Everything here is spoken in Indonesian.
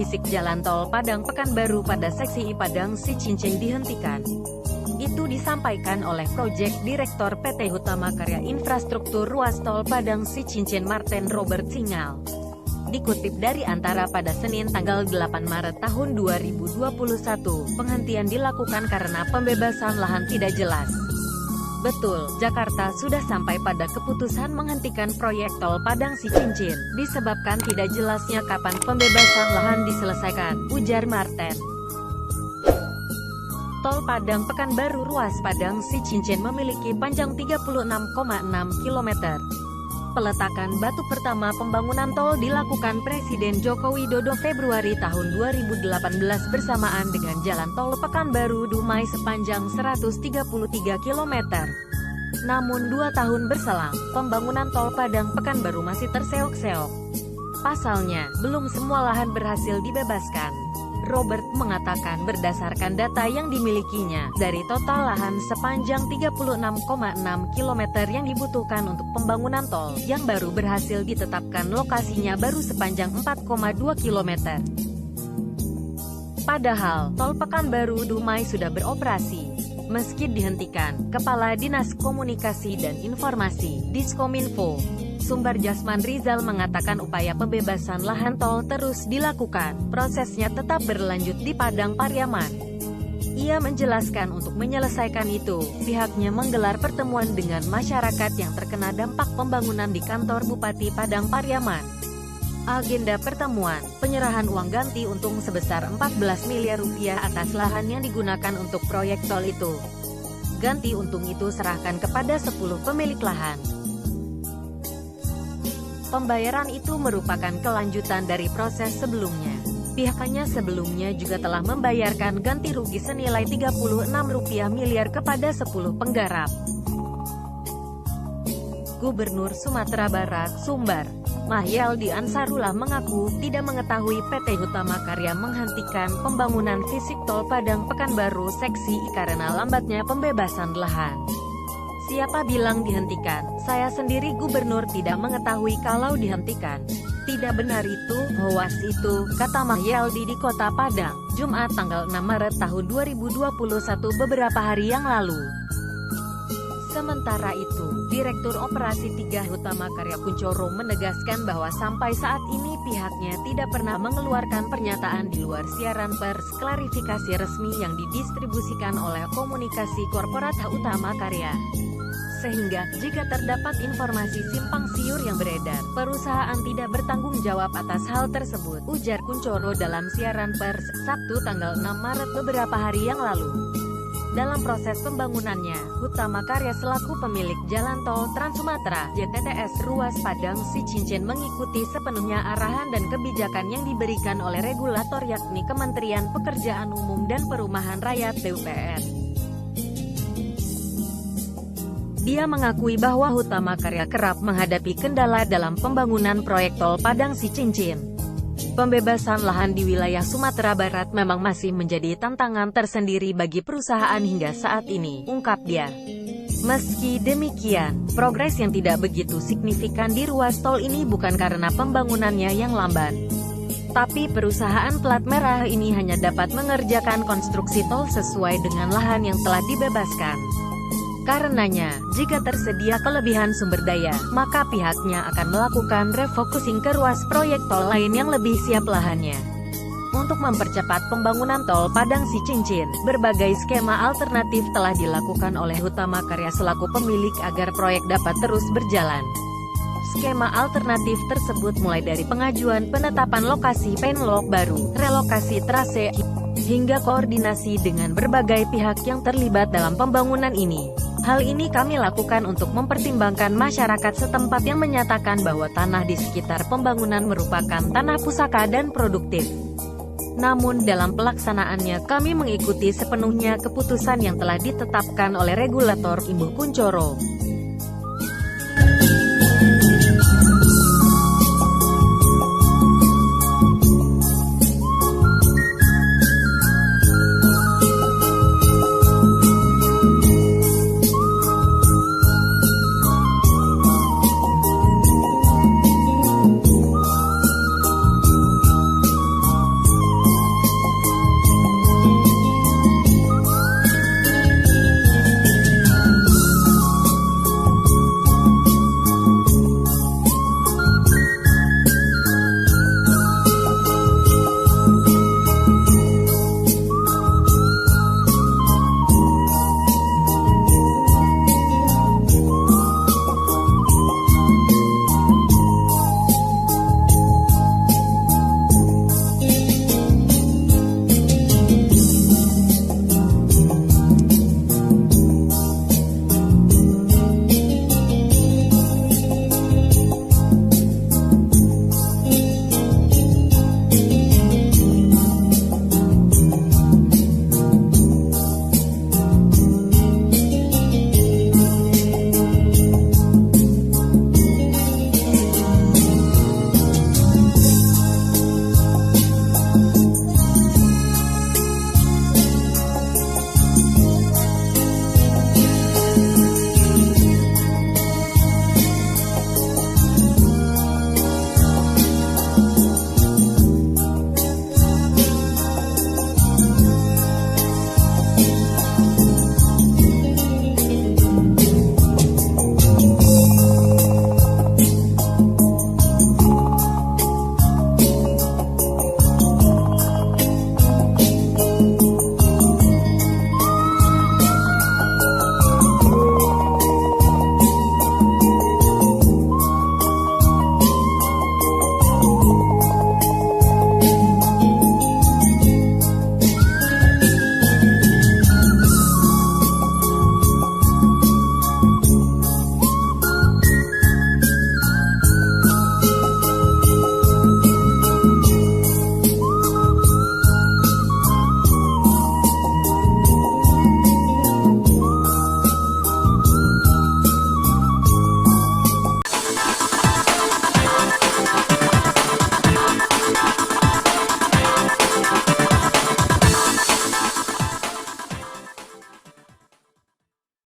fisik Jalan Tol Padang Pekanbaru pada seksi I Padang Cicincin dihentikan. Itu disampaikan oleh Proyek Direktur PT Hutama Karya Infrastruktur Ruas Tol Padang Cicincin Martin Robert Singal. Dikutip dari Antara pada Senin tanggal 8 Maret tahun 2021, penghentian dilakukan karena pembebasan lahan tidak jelas. Betul, Jakarta sudah sampai pada keputusan menghentikan proyek tol Padang Cicincin, disebabkan tidak jelasnya kapan pembebasan lahan diselesaikan, ujar Martin. Tol Padang Pekanbaru ruas Padang Cicincin memiliki panjang 36,6 km. Peletakan batu pertama pembangunan tol dilakukan Presiden Joko Widodo Februari tahun 2018 bersamaan dengan Jalan Tol Pekanbaru Dumai sepanjang 133 km. Namun 2 tahun berselang, pembangunan tol Padang Pekanbaru masih terseok-seok. Pasalnya, belum semua lahan berhasil dibebaskan. Robert mengatakan berdasarkan data yang dimilikinya, dari total lahan sepanjang 36,6 km yang dibutuhkan untuk pembangunan tol, yang baru berhasil ditetapkan lokasinya baru sepanjang 4,2 km. Padahal, tol Pekanbaru Dumai sudah beroperasi. Meski dihentikan, Kepala Dinas Komunikasi dan Informasi, Diskominfo, Sumber Jasman Rizal mengatakan upaya pembebasan lahan tol terus dilakukan, prosesnya tetap berlanjut di Padang Pariaman. Ia menjelaskan untuk menyelesaikan itu, pihaknya menggelar pertemuan dengan masyarakat yang terkena dampak pembangunan di kantor Bupati Padang Pariaman. Agenda pertemuan, penyerahan uang ganti untung sebesar 14 miliar rupiah atas lahan yang digunakan untuk proyek tol itu. Ganti untung itu serahkan kepada 10 pemilik lahan. Pembayaran itu merupakan kelanjutan dari proses sebelumnya. Pihaknya sebelumnya juga telah membayarkan ganti rugi senilai 36 rupiah miliar kepada 10 penggarap. Gubernur Sumatera Barat, Sumbar, Mahyaldi Ansarullah mengaku tidak mengetahui PT Hutama Karya menghentikan pembangunan fisik tol Padang Pekanbaru seksi I karena lambatnya pembebasan lahan. Siapa bilang dihentikan? Saya sendiri gubernur tidak mengetahui kalau dihentikan. Tidak benar itu, hoax itu, kata Mahyaldi di Kota Padang, Jumat tanggal 6 Maret tahun 2021 beberapa hari yang lalu. Sementara itu, Direktur Operasi 3 Hutama Karya Kuncoro menegaskan bahwa sampai saat ini pihaknya tidak pernah mengeluarkan pernyataan di luar siaran pers klarifikasi resmi yang didistribusikan oleh Komunikasi Korporat Hutama Karya. Sehingga, jika terdapat informasi simpang siur yang beredar, perusahaan tidak bertanggung jawab atas hal tersebut, ujar Kuncoro dalam siaran pers, Sabtu tanggal 6 Maret beberapa hari yang lalu. Dalam proses pembangunannya, Hutama Karya selaku pemilik Jalan Tol Trans Sumatera, JTTS ruas Padang Cicincin mengikuti sepenuhnya arahan dan kebijakan yang diberikan oleh regulator yakni Kementerian Pekerjaan Umum dan Perumahan Rakyat PUPR. Dia mengakui bahwa Hutama Karya kerap menghadapi kendala dalam pembangunan proyek tol Padang Cicincin. Pembebasan lahan di wilayah Sumatera Barat memang masih menjadi tantangan tersendiri bagi perusahaan hingga saat ini, ungkap dia. Meski demikian, progres yang tidak begitu signifikan di ruas tol ini bukan karena pembangunannya yang lambat. Tapi perusahaan plat merah ini hanya dapat mengerjakan konstruksi tol sesuai dengan lahan yang telah dibebaskan. Karenanya, jika tersedia kelebihan sumber daya, maka pihaknya akan melakukan refocusing ke ruas proyek tol lain yang lebih siap lahannya. Untuk mempercepat pembangunan tol Padang Cicincin, berbagai skema alternatif telah dilakukan oleh Hutama Karya selaku pemilik agar proyek dapat terus berjalan. Skema alternatif tersebut mulai dari pengajuan penetapan lokasi penlok baru, relokasi trase, hingga koordinasi dengan berbagai pihak yang terlibat dalam pembangunan ini. Hal ini kami lakukan untuk mempertimbangkan masyarakat setempat yang menyatakan bahwa tanah di sekitar pembangunan merupakan tanah pusaka dan produktif. Namun dalam pelaksanaannya kami mengikuti sepenuhnya keputusan yang telah ditetapkan oleh regulator, imbuh Kuncoro.